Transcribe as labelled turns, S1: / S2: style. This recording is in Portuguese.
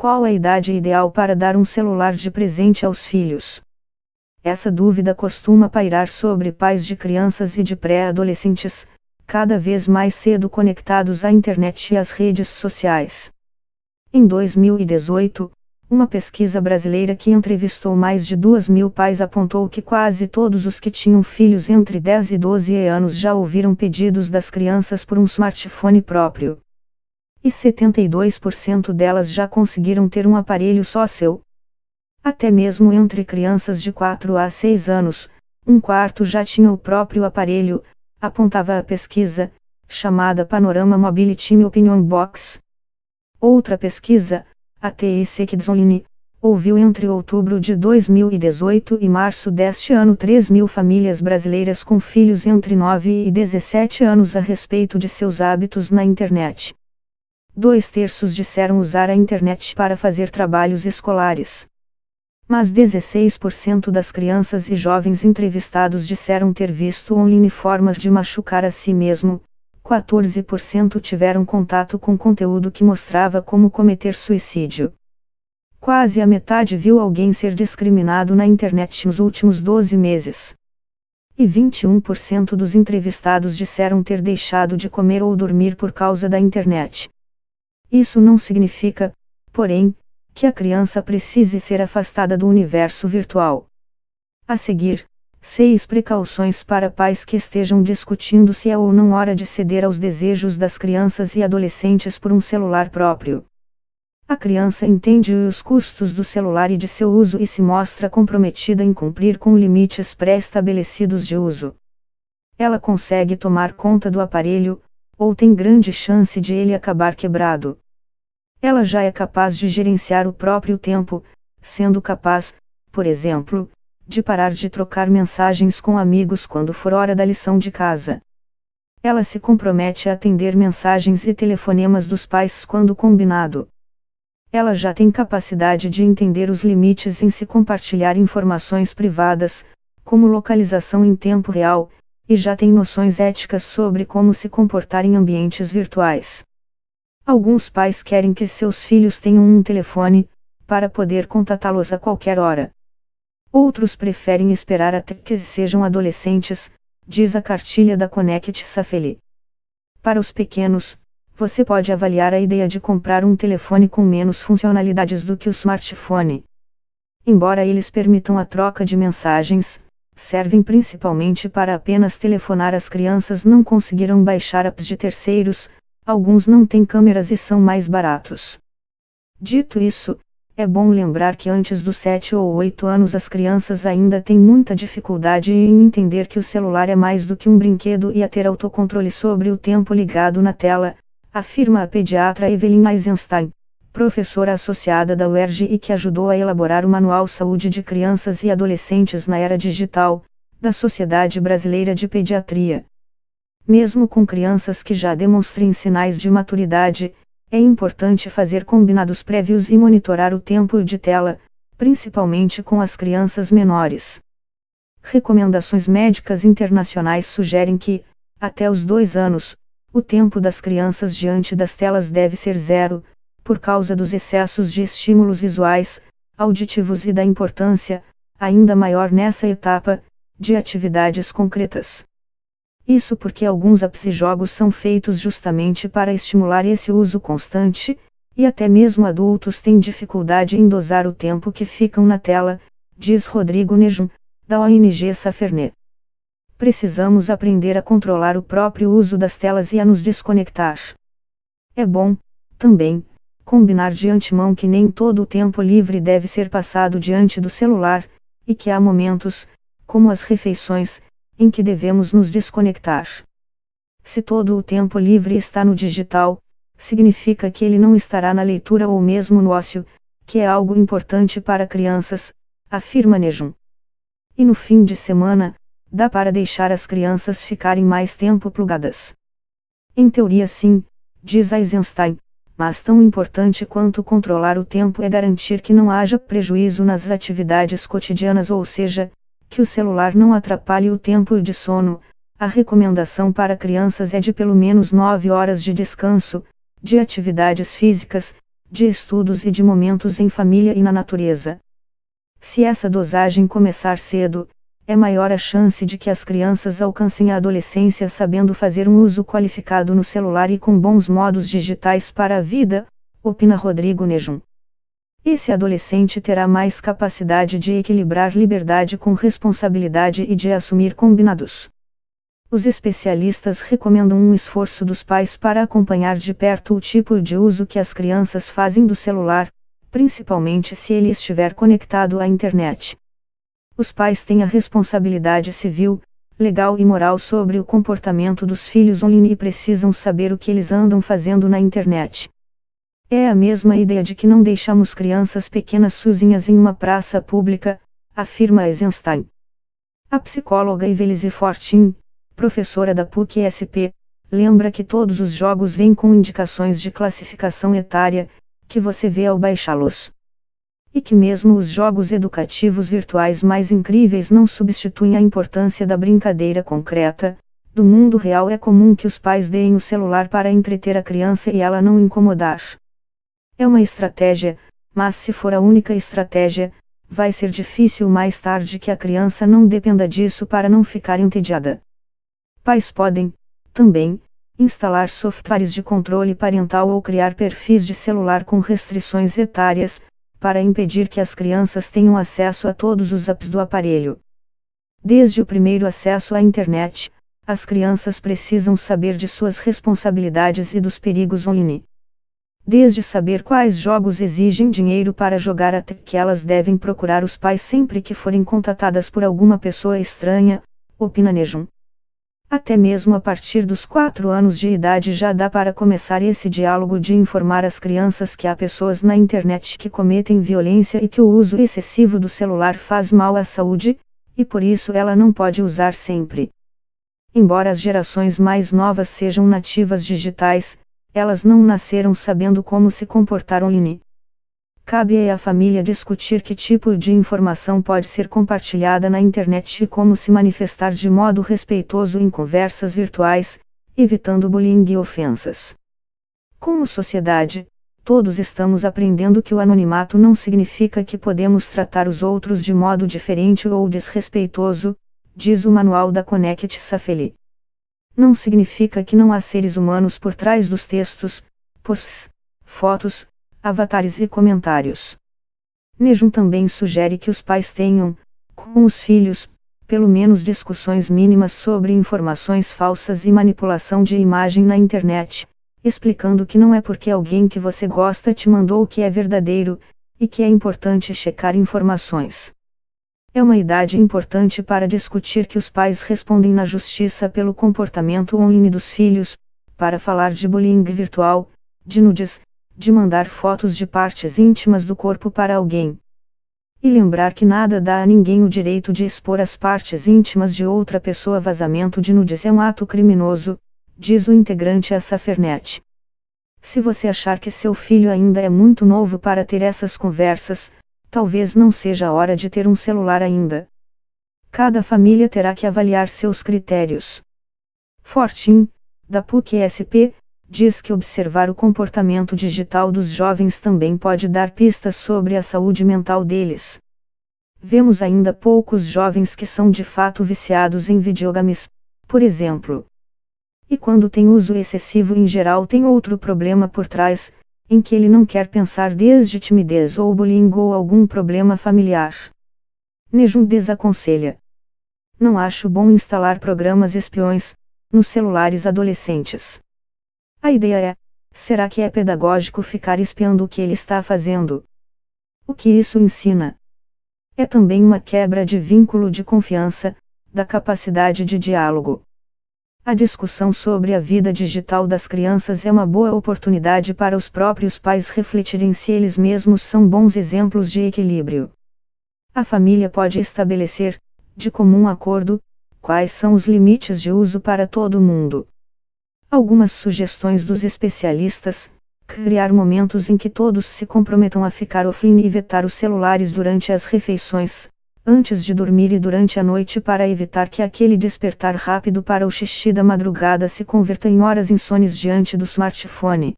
S1: Qual a idade ideal para dar um celular de presente aos filhos? Essa dúvida costuma pairar sobre pais de crianças e de pré-adolescentes, cada vez mais cedo conectados à internet e às redes sociais. Em 2018, uma pesquisa brasileira que entrevistou mais de 2.000 pais apontou que quase todos os que tinham filhos entre 10 e 12 anos já ouviram pedidos das crianças por um smartphone próprio. E 72% delas já conseguiram ter um aparelho só seu. Até mesmo entre crianças de 4 a 6 anos, um quarto já tinha o próprio aparelho, apontava a pesquisa, chamada Panorama Mobility Opinion Box. Outra pesquisa, a TIC Kids Online, ouviu entre outubro de 2018 e março deste ano 3.000 famílias brasileiras com filhos entre 9 e 17 anos a respeito de seus hábitos na internet. 2/3 disseram usar a internet para fazer trabalhos escolares. Mas 16% das crianças e jovens entrevistados disseram ter visto online formas de machucar a si mesmo, 14% tiveram contato com conteúdo que mostrava como cometer suicídio. Quase a metade viu alguém ser discriminado na internet nos últimos 12 meses. E 21% dos entrevistados disseram ter deixado de comer ou dormir por causa da internet. Isso não significa, porém, que a criança precise ser afastada do universo virtual. A seguir, 6 precauções para pais que estejam discutindo se é ou não hora de ceder aos desejos das crianças e adolescentes por um celular próprio. A criança entende os custos do celular e de seu uso e se mostra comprometida em cumprir com limites pré-estabelecidos de uso. Ela consegue tomar conta do aparelho, ou tem grande chance de ele acabar quebrado. Ela já é capaz de gerenciar o próprio tempo, sendo capaz, por exemplo, de parar de trocar mensagens com amigos quando for hora da lição de casa. Ela se compromete a atender mensagens e telefonemas dos pais quando combinado. Ela já tem capacidade de entender os limites em se compartilhar informações privadas, como localização em tempo real, e já tem noções éticas sobre como se comportar em ambientes virtuais. Alguns pais querem que seus filhos tenham um telefone, para poder contatá-los a qualquer hora. Outros preferem esperar até que sejam adolescentes, diz a cartilha da Connect Safely. Para os pequenos, você pode avaliar a ideia de comprar um telefone com menos funcionalidades do que o smartphone. Embora eles permitam a troca de mensagens, servem principalmente para apenas telefonar. As crianças não conseguirão baixar apps de terceiros, alguns não têm câmeras e são mais baratos. Dito isso, é bom lembrar que antes dos 7 ou 8 anos as crianças ainda têm muita dificuldade em entender que o celular é mais do que um brinquedo e a ter autocontrole sobre o tempo ligado na tela, afirma a pediatra Evelyn Eisenstein, professora associada da UERJ e que ajudou a elaborar o Manual Saúde de Crianças e Adolescentes na Era Digital, da Sociedade Brasileira de Pediatria. Mesmo com crianças que já demonstrem sinais de maturidade, é importante fazer combinados prévios e monitorar o tempo de tela, principalmente com as crianças menores. Recomendações médicas internacionais sugerem que, até os 2 anos, o tempo das crianças diante das telas deve ser 0, por causa dos excessos de estímulos visuais, auditivos e da importância, ainda maior nessa etapa, de atividades concretas. Isso porque alguns apps e jogos são feitos justamente para estimular esse uso constante, e até mesmo adultos têm dificuldade em dosar o tempo que ficam na tela, diz Rodrigo Nejum, da ONG Safernet. Precisamos aprender a controlar o próprio uso das telas e a nos desconectar. É bom, também, combinar de antemão que nem todo o tempo livre deve ser passado diante do celular, e que há momentos, como as refeições, em que devemos nos desconectar. Se todo o tempo livre está no digital, significa que ele não estará na leitura ou mesmo no ócio, que é algo importante para crianças, afirma Nejum. E no fim de semana, dá para deixar as crianças ficarem mais tempo plugadas. Em teoria sim, diz Eisenstein, mas tão importante quanto controlar o tempo é garantir que não haja prejuízo nas atividades cotidianas, ou seja, que o celular não atrapalhe o tempo de sono. A recomendação para crianças é de pelo menos 9 horas de descanso, de atividades físicas, de estudos e de momentos em família e na natureza. Se essa dosagem começar cedo, é maior a chance de que as crianças alcancem a adolescência sabendo fazer um uso qualificado no celular e com bons modos digitais para a vida, opina Rodrigo Nejum. Esse adolescente terá mais capacidade de equilibrar liberdade com responsabilidade e de assumir combinados. Os especialistas recomendam um esforço dos pais para acompanhar de perto o tipo de uso que as crianças fazem do celular, principalmente se ele estiver conectado à internet. Os pais têm a responsabilidade civil, legal e moral sobre o comportamento dos filhos online e precisam saber o que eles andam fazendo na internet. É a mesma ideia de que não deixamos crianças pequenas sozinhas em uma praça pública, afirma Eisenstein. A psicóloga Evelise Fortin, professora da PUC-SP, lembra que todos os jogos vêm com indicações de classificação etária, que você vê ao baixá-los. E que mesmo os jogos educativos virtuais mais incríveis não substituem a importância da brincadeira concreta. Do mundo real é comum que os pais deem o celular para entreter a criança e ela não incomodar. É uma estratégia, mas se for a única estratégia, vai ser difícil mais tarde que a criança não dependa disso para não ficar entediada. Pais podem, também, instalar softwares de controle parental ou criar perfis de celular com restrições etárias, para impedir que as crianças tenham acesso a todos os apps do aparelho. Desde o primeiro acesso à internet, as crianças precisam saber de suas responsabilidades e dos perigos online. Desde saber quais jogos exigem dinheiro para jogar até que elas devem procurar os pais sempre que forem contatadas por alguma pessoa estranha, opina Nejum. Até mesmo a partir dos 4 anos de idade já dá para começar esse diálogo de informar as crianças que há pessoas na internet que cometem violência e que o uso excessivo do celular faz mal à saúde, e por isso ela não pode usar sempre. Embora as gerações mais novas sejam nativas digitais, elas não nasceram sabendo como se comportar online. Cabe à família discutir que tipo de informação pode ser compartilhada na internet e como se manifestar de modo respeitoso em conversas virtuais, evitando bullying e ofensas. Como sociedade, todos estamos aprendendo que o anonimato não significa que podemos tratar os outros de modo diferente ou desrespeitoso, diz o manual da Connect Safely. Não significa que não há seres humanos por trás dos textos, posts, fotos, avatares e comentários. Nejum também sugere que os pais tenham, com os filhos, pelo menos discussões mínimas sobre informações falsas e manipulação de imagem na internet, explicando que não é porque alguém que você gosta te mandou o que é verdadeiro, e que é importante checar informações. É uma idade importante para discutir que os pais respondem na justiça pelo comportamento online dos filhos, para falar de bullying virtual, de nudes, de mandar fotos de partes íntimas do corpo para alguém. E lembrar que nada dá a ninguém o direito de expor as partes íntimas de outra pessoa. Vazamento de nudes é um ato criminoso, diz o integrante à Safernet. Se você achar que seu filho ainda é muito novo para ter essas conversas, talvez não seja a hora de ter um celular ainda. Cada família terá que avaliar seus critérios. Fortin, da PUC-SP, diz que observar o comportamento digital dos jovens também pode dar pistas sobre a saúde mental deles. Vemos ainda poucos jovens que são de fato viciados em videogames, por exemplo. E quando tem uso excessivo em geral tem outro problema por trás, em que ele não quer pensar, desde timidez ou bullying ou algum problema familiar. Nejum desaconselha. Não acho bom instalar programas espiões nos celulares adolescentes. A ideia é, será que é pedagógico ficar espiando o que ele está fazendo? O que isso ensina? É também uma quebra de vínculo de confiança, da capacidade de diálogo. A discussão sobre a vida digital das crianças é uma boa oportunidade para os próprios pais refletirem se eles mesmos são bons exemplos de equilíbrio. A família pode estabelecer, de comum acordo, quais são os limites de uso para todo mundo. Algumas sugestões dos especialistas: criar momentos em que todos se comprometam a ficar offline e vetar os celulares durante as refeições, antes de dormir e durante a noite para evitar que aquele despertar rápido para o xixi da madrugada se converta em horas insones diante do smartphone.